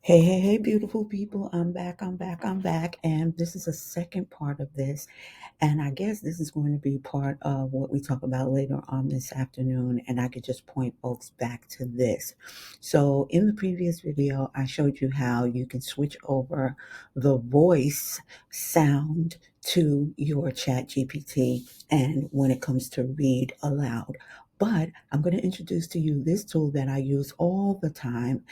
Hey, beautiful people. I'm back. And this is a second part of this. And I guess this is going to be part of what we talk about later on this afternoon. And I could just point folks back to this. So, in the previous video, I showed you how you can switch over the voice sound to your chat GPT and when it comes to read aloud. But I'm going to introduce to you this tool that I use all the time.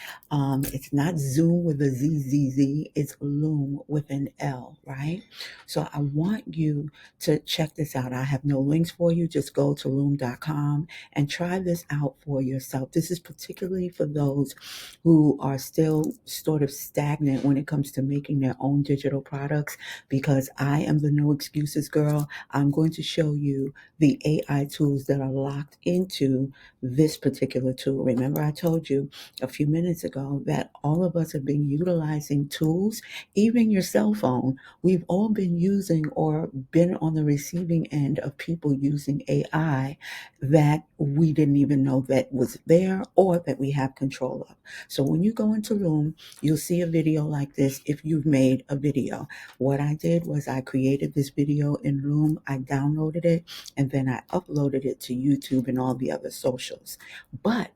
It's not Zoom with a ZZZ, it's Loom with an L, right? So I want you to check this out. I have no links for you. Just go to loom.com and try this out for yourself. This is particularly for those who are still sort of stagnant when it comes to making their own digital products, because I am the no excuses girl. I'm going to show you the AI tools that are locked into this particular tool. Remember, I told you a few minutes ago that all of us have been utilizing tools, even your cell phone. We've all been using or been on the receiving end of people using AI that we didn't even know that was there or that we have control of. So when you go into Loom, you'll see a video like this if you've made a video. What I did was I created this video in Loom, I downloaded it, and then I uploaded it to YouTube and all the other socials. But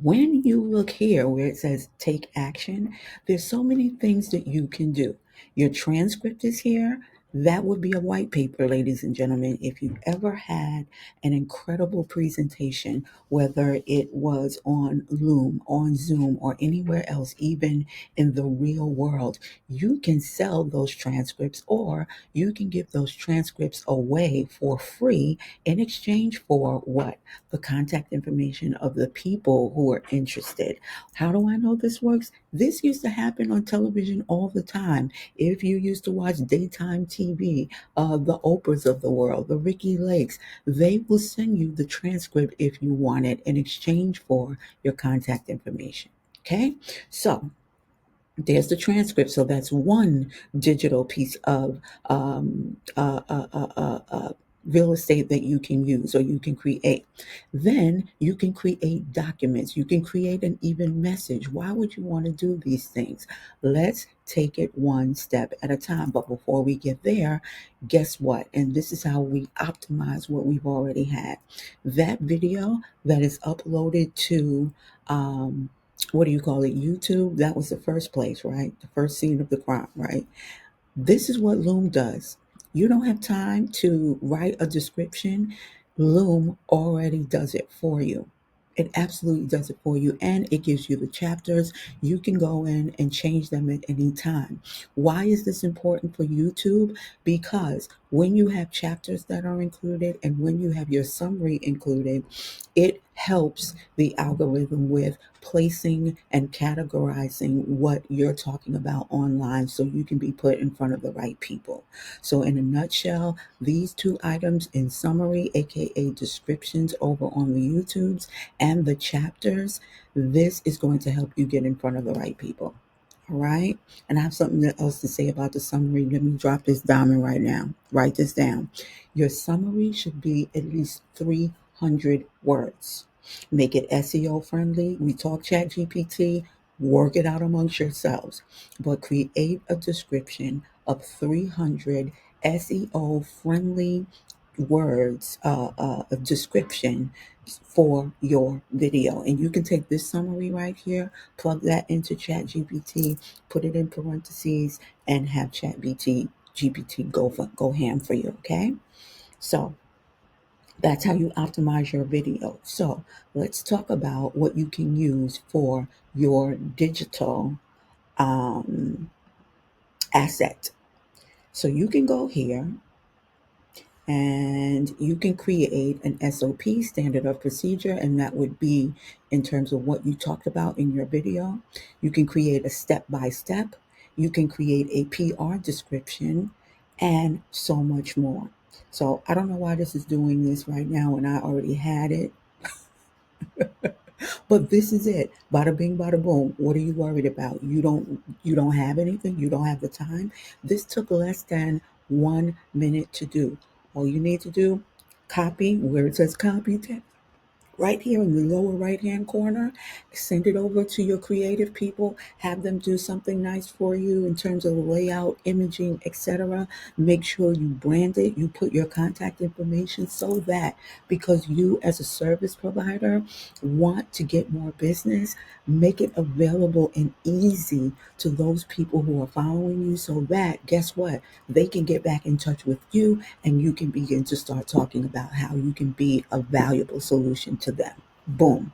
when you look here where it says take action, there's so many things that you can do. Your transcript is here. That would be a white paper, ladies and gentlemen. If you've ever had an incredible presentation, whether it was on Loom, on Zoom, or anywhere else, even in the real world, you can sell those transcripts, or you can give those transcripts away for free in exchange for what? The contact information of the people who are interested. How do I know this works? This used to happen on television all the time. If you used to watch daytime TV, the Oprahs of the world, the Ricky Lakes, they will send you the transcript if you want it in exchange for your contact information. Okay, so there's the transcript. So that's one digital piece of real estate that you can use or you can create. Then you can create documents. You can create an even message. Why would you want to do these things? Let's take it one step at a time. But before we get there, guess what? And this is how we optimize what we've already had. That video that is uploaded to what do you call it? YouTube. That was the first place, right? The first scene of the crime, right? This is what Loom does. You don't have time to write a description. Loom already does it for you. It absolutely does it for you, and it gives you the chapters. You can go in and change them at any time. Why is this important for YouTube? Because when you have chapters that are included and when you have your summary included, it helps the algorithm with placing and categorizing what you're talking about online so you can be put in front of the right people. So, in a nutshell, these two items in summary, aka descriptions over on the YouTubes, and the chapters, this is going to help you get in front of the right people. All right. And I have something else to say about the summary. Let me drop this diamond right now. Write this down. Your summary should be at least 300 words. Make it SEO friendly. We talk chat GPT, work it out amongst yourselves, but create a description of 300 SEO friendly words, a description for your video. And you can take this summary right here, plug that into chat GPT, put it in parentheses, and have chat GPT go ham for you. Okay. So that's how you optimize your video. So let's talk about what you can use for your digital um, asset. So you can go here and you can create an SOP, standard of procedure, and that would be in terms of what you talked about in your video. You can create a step by step. You can create a PR description and so much more. So I don't know why this is doing this right now and I already had it. But this is it. Bada bing, bada boom. What are you worried about? You don't have anything. You don't have the time. This took less than 1 minute to do. All you need to do, copy where it says copy text. right here in the lower right hand corner. Send it over to your creative people, have them do something nice for you in terms of the layout, imaging, etc. Make sure you brand it, you put your contact information, so that because you as a service provider want to get more business, make it available and easy to those people who are following you, so that guess what, they can get back in touch with you and you can begin to start talking about how you can be a valuable solution to them. Boom.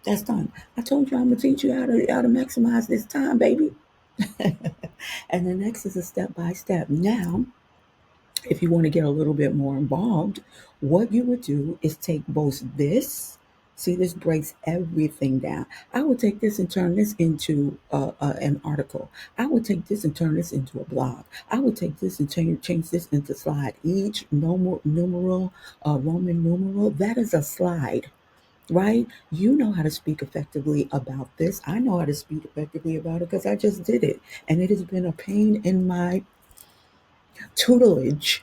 That's done. I told you I'm gonna teach you how to maximize this time, baby. And the next is a step by step. Now, if you want to get a little bit more involved, what you would do is take both this. See, this breaks everything down. I would take this and turn this into an article. I would take this and turn this into a blog. I would take this and change this into slide. Each numeral, Roman numeral, that is a slide, right? You know how to speak effectively about this. I know how to speak effectively about it because I just did it. And it has been a pain in my tutelage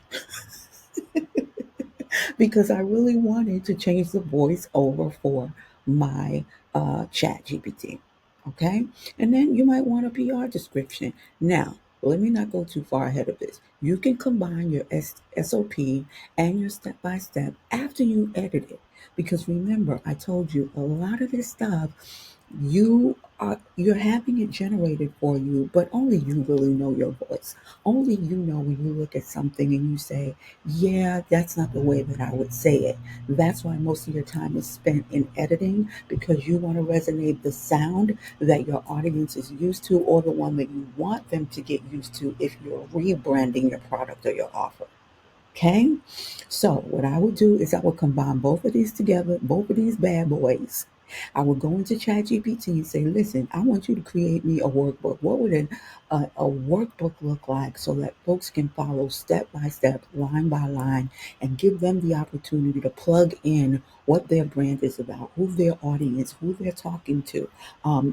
because I really wanted to change the voice over for my chat GPT. Okay. And then you might want a PR description. Now, let me not go too far ahead of this. You can combine your SOP and your step by step after you edit it. Because remember, I told you a lot of this stuff you're having it generated for you, but only you really know your voice. Only you know when you look at something and you say, yeah, that's not the way that I would say it. That's why most of your time is spent in editing, because you want to resonate the sound that your audience is used to, or the one that you want them to get used to if you're rebranding your product or your offer. Okay, so what I would do is I would combine both of these together, both of these bad boys. I would go into ChatGPT and say, listen, I want you to create me a workbook. What would a workbook look like so that folks can follow step by step, line by line, and give them the opportunity to plug in what their brand is about, who their audience, who they're talking to,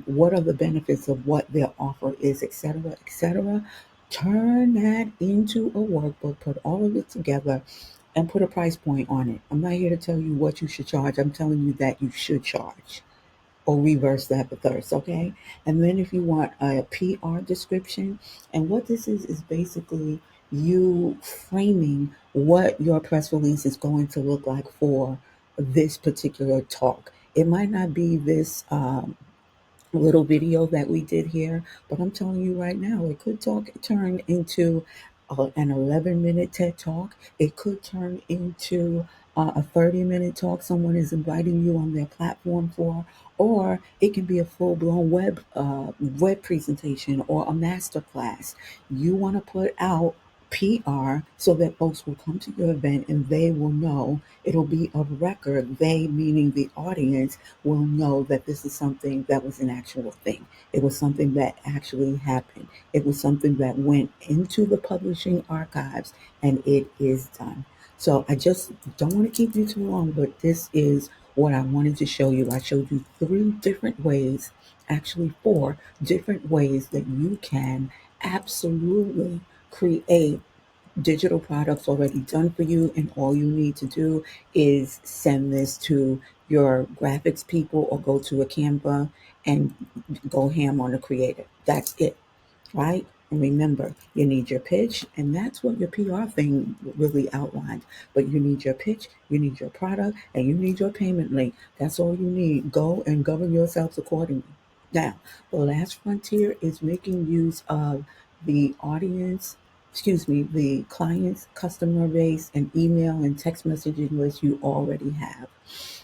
what are the benefits of what their offer is, etc., etc. Turn that into a workbook, put all of it together, and put a price point on it. I'm not here to tell you what you should charge. I'm telling you that you should charge, or reverse that with thirst, okay? And then if you want a PR description, and what this is basically you framing what your press release is going to look like for this particular talk. It might not be this little video that we did here, but I'm telling you right now, it could turn into an 11-minute TED talk. It could turn into a 30-minute talk someone is inviting you on their platform for, or it can be a full-blown web presentation or a master class. You want to put out PR so that folks will come to your event and they will know, it'll be a record. They, meaning the audience, will know that this is something that was an actual thing. It was something that actually happened. It was something that went into the publishing archives, and it is done. So I just don't want to keep you too long, but this is what I wanted to show you. I showed you 3 different ways, actually 4 different ways, that you can absolutely create digital products already done for you, and all you need to do is send this to your graphics people or go to a Canva and go ham on the creative. That's it, right? And remember, you need your pitch, and that's what your PR thing really outlined. But you need your pitch, you need your product, and you need your payment link. That's all you need. Go and govern yourselves accordingly. Now, the last frontier is making use of the audience, excuse me, the client's customer base and email and text messaging list you already have.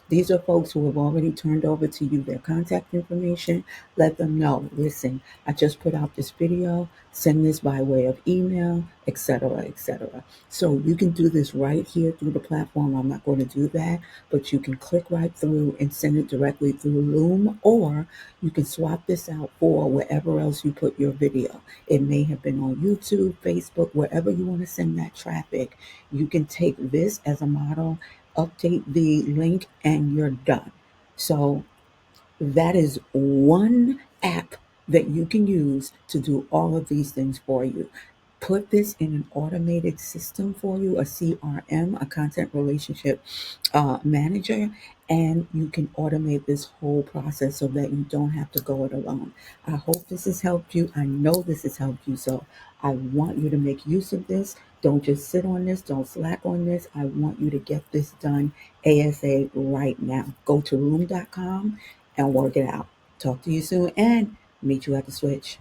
These are folks who have already turned over to you their contact information. Let them know, listen, I just put out this video, send this by way of email, etc., etc. So you can do this right here through the platform. I'm not going to do that, but you can click right through and send it directly through Loom, or you can swap this out for wherever else you put your video. It may have been on YouTube, Facebook, wherever you want to send that traffic. You can take this as a model, update the link, and you're done. So that is one app that you can use to do all of these things for you. put this in an automated system for you, a CRM, a content relationship manager, and you can automate this whole process so that you don't have to go it alone. I hope this has helped you. I know this has helped you. So I want you to make use of this. Don't just sit on this. Don't slack on this. I want you to get this done ASA right now. Go to loom.com and work it out. Talk to you soon and meet you at the switch.